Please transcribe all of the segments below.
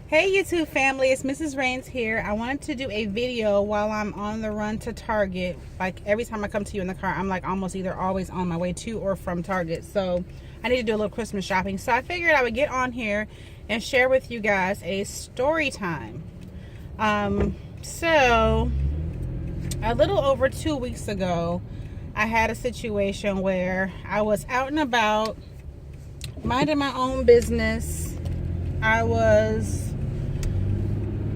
Hey YouTube family, it's Mrs. Rains here. I wanted to do a video while I'm on the run to Target. Like every time I come to you in the car, I'm like almost either always on my way to or from Target. So I need to do a little Christmas shopping. So I figured I would get on here and share with you guys a story time. So a little over 2 weeks ago, I had a situation where I was out and about, minding my own business. I was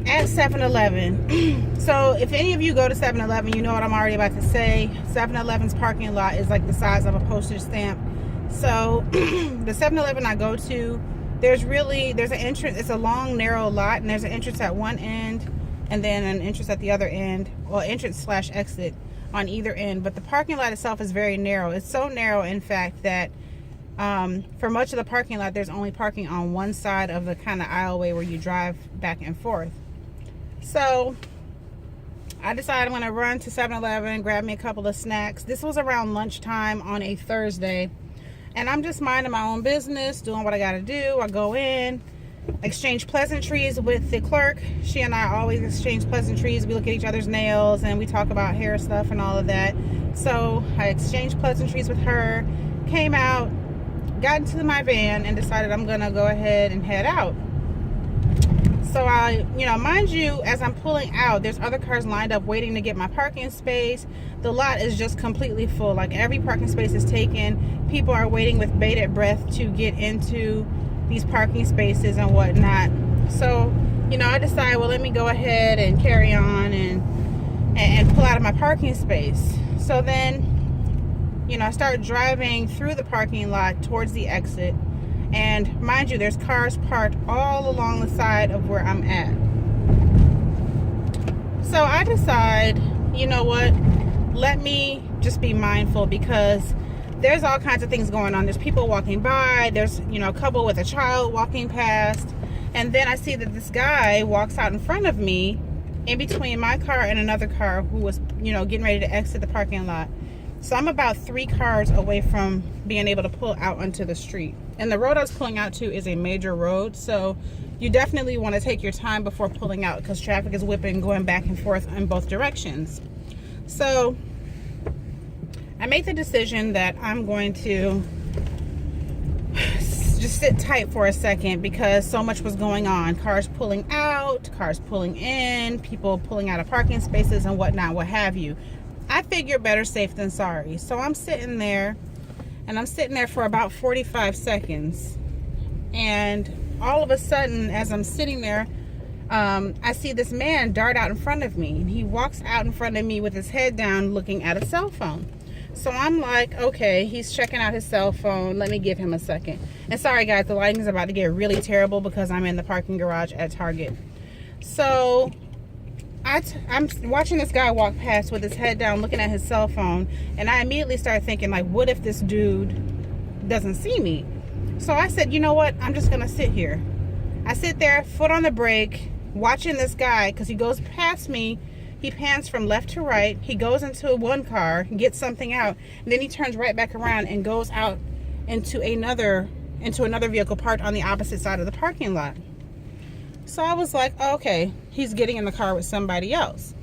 at 7-Eleven. So if any of you go to 7-Eleven, you know what I'm already about to say. 7-Eleven's parking lot is like the size of a postage stamp. So the 7-Eleven I go to, there's an entrance. It's a long narrow lot, and there's an entrance at one end and then an entrance at the other end, well, entrance/exit on either end. But the parking lot itself is very narrow. It's so narrow, in fact, that for much of the parking lot, there's only parking on one side of the kind of aisleway where you drive back and forth. So I decided I'm going to run to 7-Eleven, grab me a couple of snacks. This was around lunchtime on a Thursday, and I'm just minding my own business, doing what I got to do. I go in, exchange pleasantries with the clerk. She and I always exchange pleasantries. We look at each other's nails and we talk about hair stuff and all of that. So I exchanged pleasantries with her, came out, got into my van, and decided I'm gonna go ahead and head out. So mind you, as I'm pulling out, there's other cars lined up waiting to get my parking space. The lot is just completely full. Like every parking space is taken. People are waiting with bated breath to get into these parking spaces and whatnot. So, I decided, well, let me go ahead and carry on and pull out of my parking space. So then, I start driving through the parking lot towards the exit. And mind you, there's cars parked all along the side of where I'm at. So I decide, you know what? Let me just be mindful, because there's all kinds of things going on. There's people walking by. There's, a couple with a child walking past. And then I see that this guy walks out in front of me, in between my car and another car who was, getting ready to exit the parking lot. So I'm about 3 cars away from being able to pull out onto the street. And the road I was pulling out to is a major road, so you definitely want to take your time before pulling out, because traffic is whipping, going back and forth in both directions. So I made the decision that I'm going to just sit tight for a second, because so much was going on. Cars pulling out, cars pulling in, people pulling out of parking spaces and whatnot, what have you. I figured better safe than sorry. So I'm sitting there, and I'm sitting there for about 45 seconds. And all of a sudden, as I'm sitting there, I see this man dart out in front of me. And he walks out in front of me with his head down, looking at a cell phone. So I'm like, okay, he's checking out his cell phone. Let me give him a second. And sorry guys, the lighting is about to get really terrible because I'm in the parking garage at Target. So I'm watching this guy walk past with his head down, looking at his cell phone, and I immediately started thinking, like, what if this dude doesn't see me? So I said, you know what, I'm just gonna sit here. I sit there, foot on the brake, watching this guy, because he goes past me. He pans from left to right. He goes into one car, gets something out, and then he turns right back around and goes out into another vehicle parked on the opposite side of the parking lot. So I was like, oh, okay, he's getting in the car with somebody else.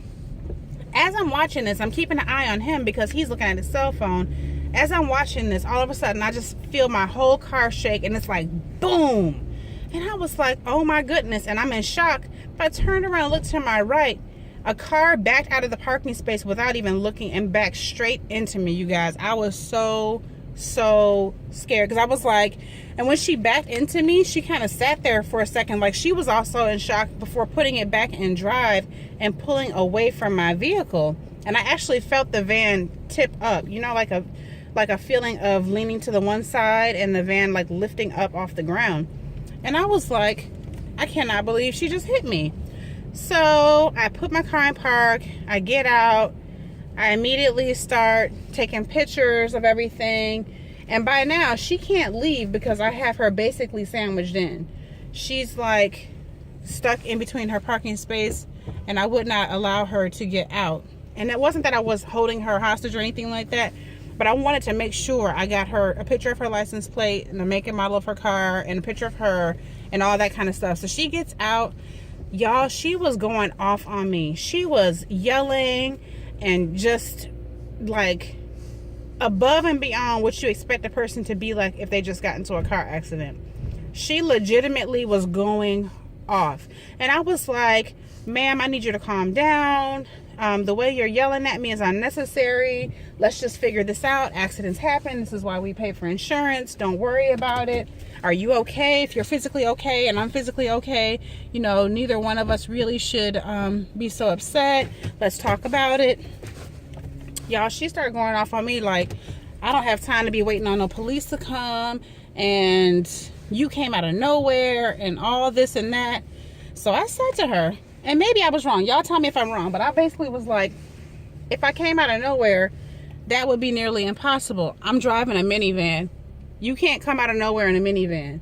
As I'm watching this, I'm keeping an eye on him because he's looking at his cell phone. As I'm watching this, all of a sudden, I just feel my whole car shake, and it's like, boom. And I was like, oh my goodness, and I'm in shock. But I turned around and looked to my right. A car backed out of the parking space without even looking and backed straight into me, you guys. I was so scared, because I was like, and when she backed into me, she kind of sat there for a second, like she was also in shock, before putting it back in drive and pulling away from my vehicle. And I actually felt the van tip up, like a feeling of leaning to the one side and the van like lifting up off the ground. And I was like, I cannot believe she just hit me. So I put my car in park, I get out, I immediately start taking pictures of everything. And by now, she can't leave because I have her basically sandwiched in. She's like stuck in between her parking space, and I would not allow her to get out. And it wasn't that I was holding her hostage or anything like that, but I wanted to make sure I got her a picture of her license plate and the make and model of her car and a picture of her and all that kind of stuff. So she gets out. Y'all, she was going off on me. She was yelling and just like above and beyond what you expect a person to be like if they just got into a car accident. She legitimately was going off. And I was like, ma'am, I need you to calm down. The way you're yelling at me is unnecessary. Let's just figure this out. Accidents happen. This is why we pay for insurance. Don't worry about it. Are you okay? If you're physically okay and I'm physically okay, you know, neither one of us really should be so upset. Let's talk about it. Y'all, she started going off on me like, I don't have time to be waiting on no police to come, and you came out of nowhere and all this and that. So I said to her, and maybe I was wrong, y'all tell me if I'm wrong, but I basically was like, if I came out of nowhere, that would be nearly impossible. I'm driving a minivan. You can't come out of nowhere in a minivan.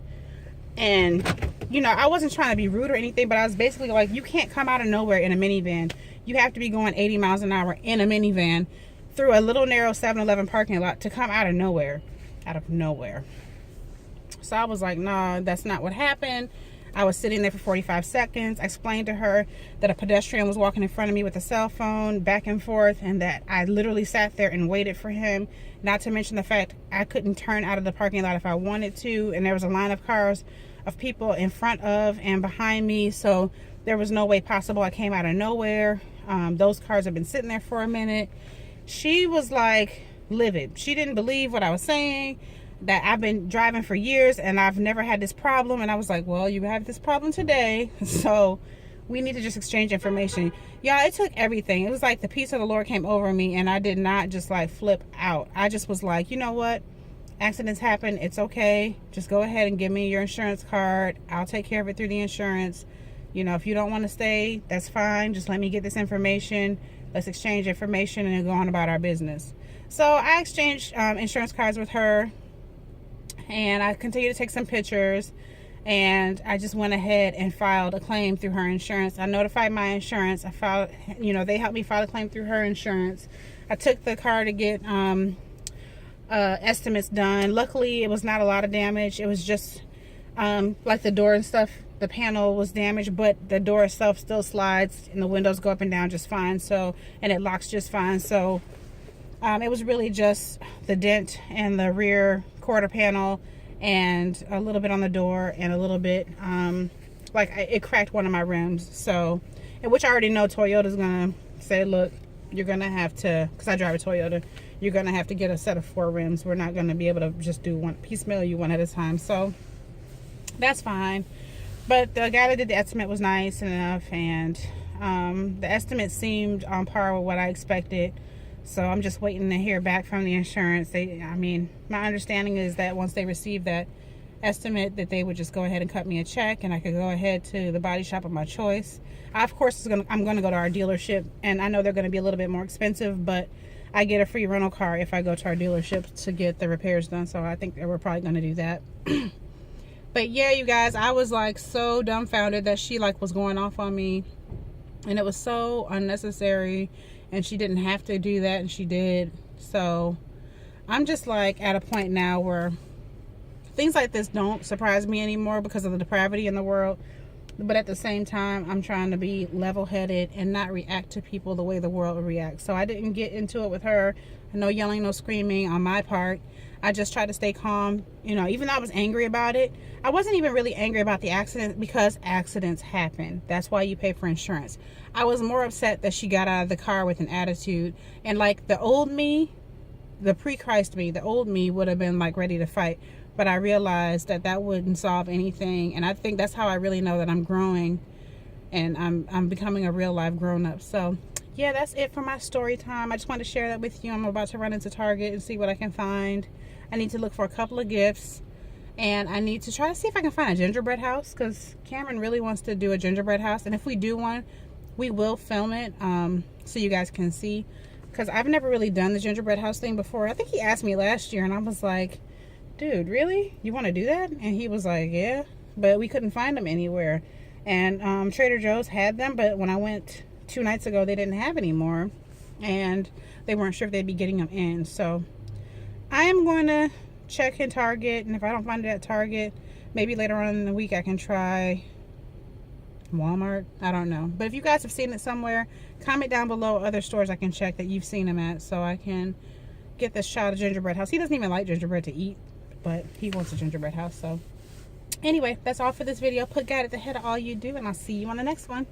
And you know, I wasn't trying to be rude or anything, but I was basically like, you can't come out of nowhere in a minivan. You have to be going 80 miles an hour in a minivan through a little narrow 7-Eleven parking lot to come out of nowhere. So I was like, nah, that's not what happened. I was sitting there for 45 seconds. I explained to her that a pedestrian was walking in front of me with a cell phone back and forth, and that I literally sat there and waited for him. Not to mention the fact I couldn't turn out of the parking lot if I wanted to, and there was a line of cars of people in front of and behind me, so there was no way possible I came out of nowhere. Those cars have been sitting there for a minute. She was like livid. She didn't believe what I was saying, that I've been driving for years and I've never had this problem. And I was like, well, you have this problem today, so we need to just exchange information. Y'all, it took everything. It was like the peace of the Lord came over me, and I did not just like flip out. I just was like, you know what? Accidents happen. It's okay. Just go ahead and give me your insurance card. I'll take care of it through the insurance. You know, if you don't want to stay, that's fine. Just let me get this information. Let's exchange information and then go on about our business. So I exchanged insurance cards with her, and I continued to take some pictures, and I just went ahead and filed a claim through her insurance. I notified my insurance. I filed, you know, they helped me file a claim through her insurance. I took the car to get estimates done. Luckily, it was not a lot of damage. It was just like the door and stuff. The panel was damaged, but the door itself still slides and the windows go up and down just fine. So, and it locks just fine. So it was really just the dent and the rear quarter panel and a little bit on the door and a little bit like it cracked one of my rims. So, and which I already know Toyota's gonna say, look, you're gonna have to, because I drive a Toyota, you're gonna have to get a set of 4 rims. We're not gonna be able to just do one piecemeal, you one at a time. So that's fine. But the guy that did the estimate was nice enough, and the estimate seemed on par with what I expected. So I'm just waiting to hear back from the insurance. I mean, my understanding is that once they receive that estimate, that they would just go ahead and cut me a check, and I could go ahead to the body shop of my choice. I, of course, I'm going to go to our dealership, and I know they're going to be a little bit more expensive, but I get a free rental car if I go to our dealership to get the repairs done. So I think that we're probably going to do that. But yeah, you guys, I was like so dumbfounded that she like was going off on me, and it was so unnecessary, and she didn't have to do that, and she did. So I'm just like at a point now where things like this don't surprise me anymore because of the depravity in the world. But at the same time, I'm trying to be level-headed and not react to people the way the world reacts. So I didn't get into it with her. No yelling, no screaming on my part. I just tried to stay calm. You know, even though I was angry about it, I wasn't even really angry about the accident, because accidents happen. That's why you pay for insurance. I was more upset that she got out of the car with an attitude. And like the old me, the pre-Christ me, the old me would have been like ready to fight. But I realized that that wouldn't solve anything. And I think that's how I really know that I'm growing and I'm becoming a real life grown-up. So yeah, that's it for my story time. I just wanted to share that with you. I'm about to run into Target and see what I can find. I need to look for a couple of gifts, and I need to try to see if I can find a gingerbread house, because Cameron really wants to do a gingerbread house. And if we do one, we will film it so you guys can see, because I've never really done the gingerbread house thing before. I think he asked me last year, and I was like, dude, really? You want to do that? And he was like, yeah, but we couldn't find them anywhere. And Trader Joe's had them, but when I went 2 nights ago, they didn't have any more, and they weren't sure if they'd be getting them in. So I am going to check in Target, and if I don't find it at Target, Maybe later on in the week I can try Walmart. I don't know. But if you guys have seen it somewhere, comment down below other stores I can check that you've seen them at, so I can get this child a gingerbread house. He doesn't even like gingerbread to eat, but he wants a gingerbread house. So anyway, that's all for this video. Put God at the head of all you do, and I'll see you on the next one.